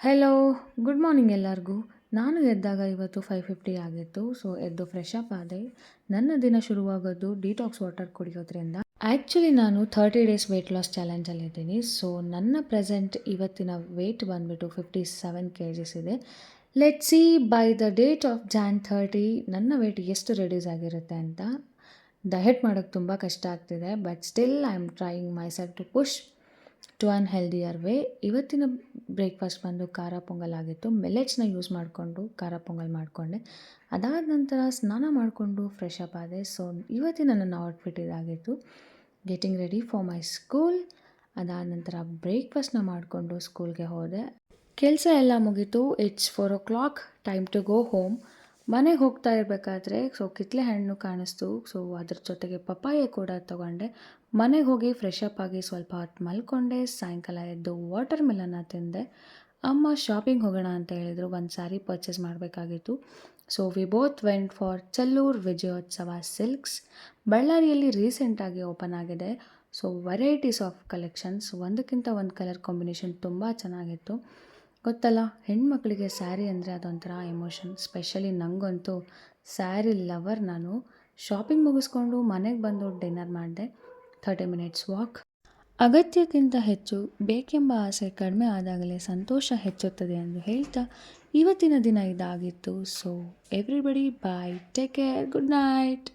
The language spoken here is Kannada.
ಹೆಲೋ, ಗುಡ್ ಮಾರ್ನಿಂಗ್ ಎಲ್ಲರಿಗೂ. ನಾನು ಎದ್ದಾಗ ಇವತ್ತು 5:50 ಆಗಿತ್ತು. ಸೊ ಎದ್ದು ಫ್ರೆಶ್ ಅಪ್ ಆದೆ. ನನ್ನ ದಿನ ಶುರುವಾಗೋದು ಡಿಟಾಕ್ಸ್ ವಾಟರ್ ಕುಡಿಯೋದ್ರಿಂದ. ಆ್ಯಕ್ಚುಲಿ ನಾನು 30 ಡೇಸ್ ವೆಯ್ಟ್ ಲಾಸ್ ಚಾಲೆಂಜಲ್ಲಿದ್ದೀನಿ. ಸೊ ನನ್ನ ಪ್ರೆಸೆಂಟ್ ಇವತ್ತಿನ ವೆಯ್ಟ್ ಬಂದುಬಿಟ್ಟು 57 kgs ಇದೆ. Let see by the date of Jan 30 ನನ್ನ ವೆಯ್ಟ್ ಎಷ್ಟು ರೆಡ್ಯೂಸ್ ಆಗಿರುತ್ತೆ ಅಂತ. ಡಯಟ್ ಮಾಡೋಕ್ಕೆ ತುಂಬ ಕಷ್ಟ ಆಗ್ತಿದೆ, but still I am trying myself to push to on healthier way. ಇವತ್ತಿನ ಬ್ರೇಕ್ಫಾಸ್ಟ್ ಬಂದು ಖಾರ ಪೊಂಗಲ್ ಆಗಿತ್ತು. ಮಿಲೆಟ್ಸ್ನ ಯೂಸ್ ಮಾಡಿಕೊಂಡು ಖಾರ ಪೊಂಗಲ್ ಮಾಡಿಕೊಂಡೆ. ಅದಾದ ನಂತರ ಸ್ನಾನ ಮಾಡಿಕೊಂಡು ಫ್ರೆಶ್ ಅಪ್ ಆದೆ. ಸೊ ಇವತ್ತಿನ ನನ್ನ ಔಟ್ಫಿಟ್ ಇದಾಗಿತ್ತು. Getting ready for my school. ಅದಾದ ನಂತರ ಬ್ರೇಕ್ಫಾಸ್ಟ್ನ ಮಾಡಿಕೊಂಡು ಸ್ಕೂಲ್ಗೆ ಹೋದೆ. ಕೆಲಸ ಎಲ್ಲ ಮುಗೀತು. It's 4 o'clock, time to go home. ಮನೆಗೆ ಹೋಗ್ತಾ ಇರಬೇಕಾದ್ರೆ ಕಿತ್ತಳೆ ಹಣ್ಣು ಕಾಣಿಸ್ತು. ಸೊ ಅದ್ರ ಜೊತೆಗೆ ಪಪ್ಪಾಯ ಕೂಡ ತೊಗೊಂಡೆ. ಮನೆಗೆ ಹೋಗಿ ಫ್ರೆಶ್ ಅಪ್ ಆಗಿ ಸ್ವಲ್ಪ ಹೊತ್ತು ಮಲ್ಕೊಂಡೆ. ಸಾಯಂಕಾಲ ಎದ್ದು ವಾಟರ್ ಮೆಲನ್ನ ತಿಂದೆ. ಅಮ್ಮ ಶಾಪಿಂಗ್ ಹೋಗೋಣ ಅಂತ ಹೇಳಿದರು. ಒಂದು ಸ್ಯಾರಿ ಪರ್ಚೇಸ್ ಮಾಡಬೇಕಾಗಿತ್ತು. So we both went for Chelluru Vijayotsava silks. ಬಳ್ಳಾರಿಯಲ್ಲಿ ರೀಸೆಂಟಾಗಿ ಓಪನ್ ಆಗಿದೆ. ಸೊ ವೆರೈಟೀಸ್ ಆಫ್ ಕಲೆಕ್ಷನ್ಸ್, ಒಂದಕ್ಕಿಂತ ಒಂದು ಕಲರ್ ಕಾಂಬಿನೇಷನ್ ತುಂಬ ಚೆನ್ನಾಗಿತ್ತು. ಗೊತ್ತಲ್ಲ, ಹೆಣ್ಮಕ್ಳಿಗೆ ಸ್ಯಾರಿ ಅಂದರೆ ಅದೊಂಥರ ಎಮೋಷನ್. ಸ್ಪೆಷಲಿ ನನಗಂತೂ ಸ್ಯಾರಿ ಲವರ್ ನಾನು. ಶಾಪಿಂಗ್ ಮುಗಿಸ್ಕೊಂಡು ಮನೆಗೆ ಬಂದು ಡಿನ್ನರ್ ಮಾಡಿದೆ. 30 ಮಿನಿಟ್ಸ್ ವಾಕ್. ಅಗತ್ಯಕ್ಕಿಂತ ಹೆಚ್ಚು ಬೇಕೆಂಬ ಆಸೆ ಕಡಿಮೆ ಆದಾಗಲೇ ಸಂತೋಷ ಹೆಚ್ಚುತ್ತದೆ ಎಂದು ಹೇಳ್ತಾ ಇವತ್ತಿನ ದಿನ ಇದಾಗಿತ್ತು. ಸೊ ಎವ್ರಿಬಡಿ ಬಾಯ್, ಟೇಕ್ ಕೇರ್, ಗುಡ್ ನೈಟ್.